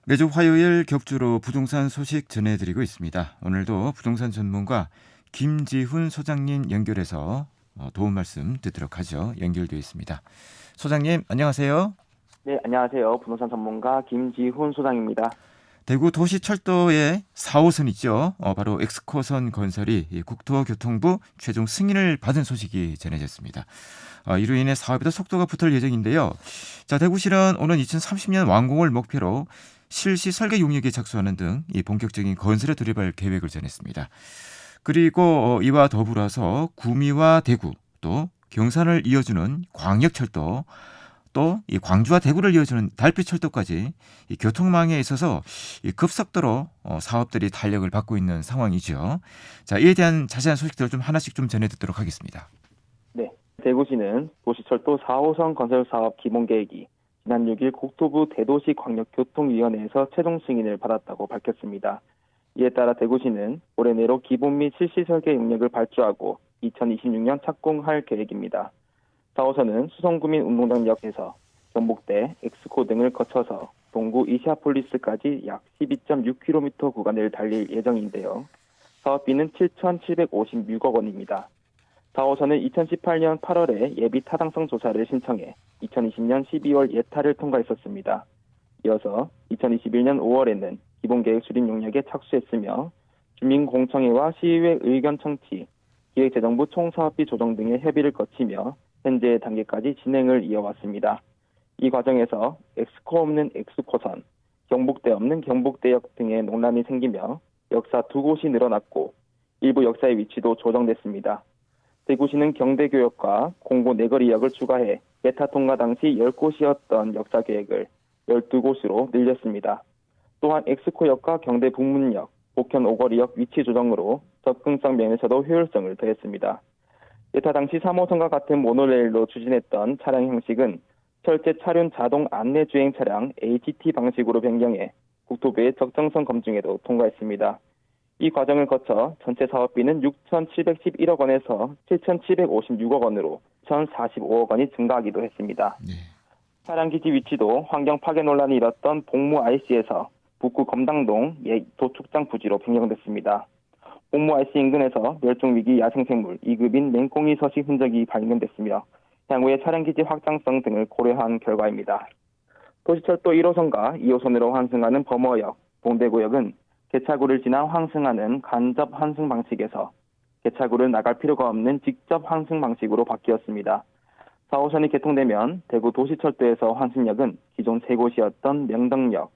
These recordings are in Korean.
매주 화요일 격주로 부동산 소식 전해드리고 있습니다. 오늘도 부동산 전문가 김지훈 소장님 연결해서 도움 말씀 듣도록 하죠. 연결되어 있습니다. 소장님 안녕하세요. 네, 안녕하세요. 부동산 전문가 김지훈 소장입니다. 대구 도시철도의 4호선 있죠. 바로 엑스코선 건설이 국토교통부 최종 승인을 받은 소식이 전해졌습니다. 이로 인해 사업에도 속도가 붙을 예정인데요. 자, 대구시는 오는 2030년 완공을 목표로 실시 설계 용역에 착수하는 등 본격적인 건설에 돌입할 계획을 전했습니다. 그리고 이와 더불어서 구미와 대구 또 경산을 이어주는 광역철도 또 이 광주와 대구를 이어주는 달빛철도까지 이 교통망에 있어서 이 급속도로 사업들이 탄력을 받고 있는 상황이죠. 자, 이에 대한 자세한 소식들을 좀 하나씩 좀 전해 듣도록 하겠습니다. 네, 대구시는 도시철도 4호선 건설 사업 기본 계획이 지난 6일 국토부 대도시광역교통위원회에서 최종 승인을 받았다고 밝혔습니다. 이에 따라 대구시는 올해 내로 기본 및 실시 설계 용역을 발주하고 2026년 착공할 계획입니다. 4호선은 수성구민 운동장역에서 경복대, 엑스코 등을 거쳐서 동구 이시아폴리스까지 약 12.6km 구간을 달릴 예정인데요. 사업비는 7,756억 원입니다. 4호선은 2018년 8월에 예비 타당성 조사를 신청해 2020년 12월 예타를 통과했었습니다. 이어서 2021년 5월에는 기본계획 수립 용역에 착수했으며 주민공청회와 시의회 의견 청취, 기획재정부 총사업비 조정 등의 협의를 거치며 현재 단계까지 진행을 이어왔습니다. 이 과정에서 엑스코 없는 엑스코선, 경복대 없는 경복대역 등의 논란이 생기며 역사 두 곳이 늘어났고 일부 역사의 위치도 조정됐습니다. 대구시는 경대교역과 공고 내거리역을 추가해 예타 통과 당시 10곳이었던 역사 계획을 12곳으로 늘렸습니다. 또한 엑스코역과 경대 북문역, 복현 오거리역 위치 조정으로 접근성 면에서도 효율성을 더했습니다. 예타 당시 3호선과 같은 모노레일로 추진했던 차량 형식은 철제 차륜 자동 안내 주행 차량 ATT 방식으로 변경해 국토부의 적정성 검증에도 통과했습니다. 이 과정을 거쳐 전체 사업비는 6,711억 원에서 7,756억 원으로 1,045억 원이 증가하기도 했습니다. 네. 차량 기지 위치도 환경 파괴 논란이 일었던 복무 IC에서 북구 검당동 도축장 부지로 변경됐습니다. 복무 IC 인근에서 멸종위기 야생생물 2급인 맹꽁이 서식 흔적이 발견됐으며 향후의 차량 기지 확장성 등을 고려한 결과입니다. 도시철도 1호선과 2호선으로 환승하는 범어역, 동대구역은 개차구를 지나 환승하는 간접 환승 방식에서 개차구를 나갈 필요가 없는 직접 환승 방식으로 바뀌었습니다. 4호선이 개통되면 대구 도시철도에서 환승역은 기존 3곳이었던 명덕역,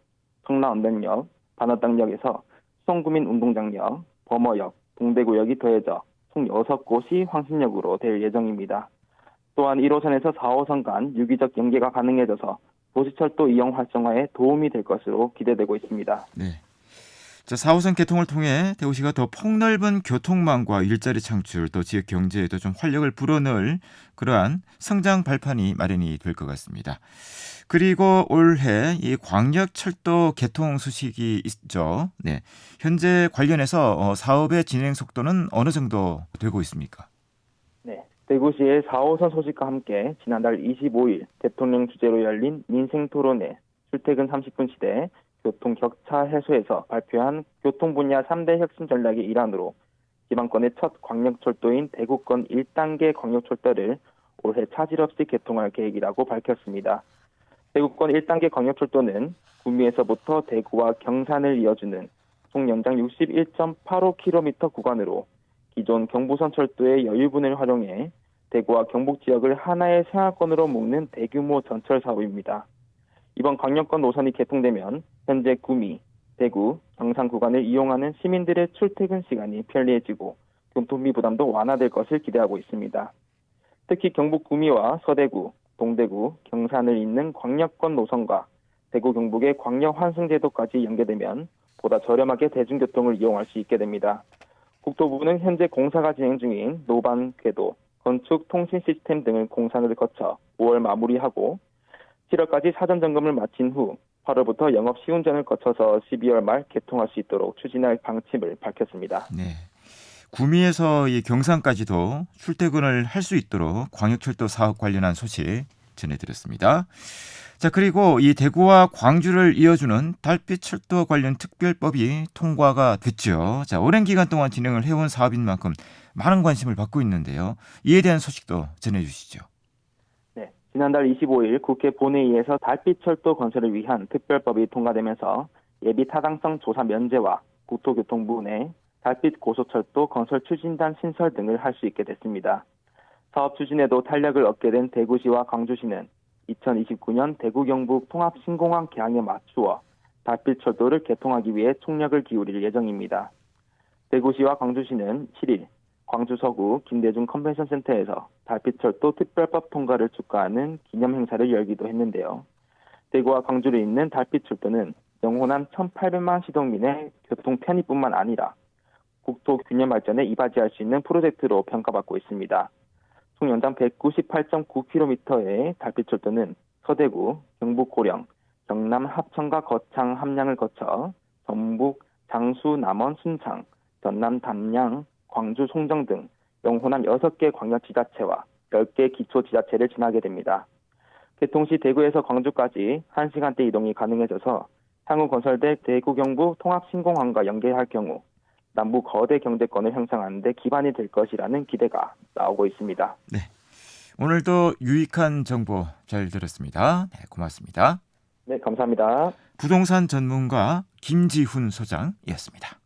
성남언덕역, 반어당역에서 수성구민 운동장역, 범어역, 동대구역이 더해져 총 6곳이 환승역으로 될 예정입니다. 또한 1호선에서 4호선 간 유기적 연계가 가능해져서 도시철도 이용 활성화에 도움이 될 것으로 기대되고 있습니다. 네. 자, 4호선 개통을 통해 대구시가 더 폭넓은 교통망과 일자리 창출 또 지역 경제에도 좀 활력을 불어넣을 그러한 성장 발판이 마련이 될 것 같습니다. 그리고 올해 이 광역철도 개통 소식이 있죠. 네. 현재 관련해서 사업의 진행 속도는 어느 정도 되고 있습니까? 네, 대구시의 4호선 소식과 함께 지난달 25일 대통령 주재로 열린 민생토론회 출퇴근 30분 시대 교통 격차 해소에서 발표한 교통 분야 3대 혁신 전략의 일환으로 지방권의 첫 광역철도인 대구권 1단계 광역철도를 올해 차질 없이 개통할 계획이라고 밝혔습니다. 대구권 1단계 광역철도는 구미에서부터 대구와 경산을 이어주는 총 연장 61.85km 구간으로 기존 경부선 철도의 여유분을 활용해 대구와 경북 지역을 하나의 생활권으로 묶는 대규모 전철 사업입니다. 이번 광역권 노선이 개통되면 현재 구미, 대구, 경산 구간을 이용하는 시민들의 출퇴근 시간이 편리해지고 교통비 부담도 완화될 것을 기대하고 있습니다. 특히 경북 구미와 서대구, 동대구, 경산을 잇는 광역권 노선과 대구 경북의 광역 환승 제도까지 연계되면 보다 저렴하게 대중교통을 이용할 수 있게 됩니다. 국토부는 현재 공사가 진행 중인 노반 궤도, 건축 통신 시스템 등을 공사를 거쳐 5월 마무리하고 7월까지 사전 점검을 마친 후 8월부터 영업 시운전을 거쳐서 12월 말 개통할 수 있도록 추진할 방침을 밝혔습니다. 네. 구미에서 이 경산까지도 출퇴근을 할 수 있도록 광역철도 사업 관련한 소식 전해드렸습니다. 자, 그리고 이 대구와 광주를 이어주는 달빛철도 관련 특별법이 통과가 됐죠. 자, 오랜 기간 동안 진행을 해온 사업인 만큼 많은 관심을 받고 있는데요. 이에 대한 소식도 전해주시죠. 네, 지난달 25일 국회 본회의에서 달빛철도 건설을 위한 특별법이 통과되면서 예비 타당성 조사 면제와 국토교통부 내 달빛 고속철도 건설 추진단 신설 등을 할 수 있게 됐습니다. 사업 추진에도 탄력을 얻게 된 대구시와 광주시는 2029년 대구 경북 통합 신공항 개항에 맞추어 달빛철도를 개통하기 위해 총력을 기울일 예정입니다. 대구시와 광주시는 7일 광주 서구 김대중 컨벤션 센터에서 달빛철도 특별법 통과를 축하하는 기념 행사를 열기도 했는데요. 대구와 광주를 잇는 달빛철도는 영혼한 1,800만 시도민의 교통 편의뿐만 아니라 국토 균형 발전에 이바지할 수 있는 프로젝트로 평가받고 있습니다. 총 연장 198.9km의 달빛철도는 서대구, 경북 고령, 경남 합천과 거창, 함양을 거쳐 전북, 장수, 남원, 순창, 전남 담양, 광주, 송정 등 영혼한 6개 광역지자체와 10개 기초지자체를 지나게 됩니다. 개통 시 대구에서 광주까지 1시간대 이동이 가능해져서 향후 건설될 대구 경부 통합신공항과 연계할 경우 남북 거대 경제권을 형성하는 데 기반이 될 것이라는 기대가 나오고 있습니다. 네, 오늘도 유익한 정보 잘 들었습니다. 네, 고맙습니다. 네, 감사합니다. 부동산 전문가 김지훈 소장이었습니다.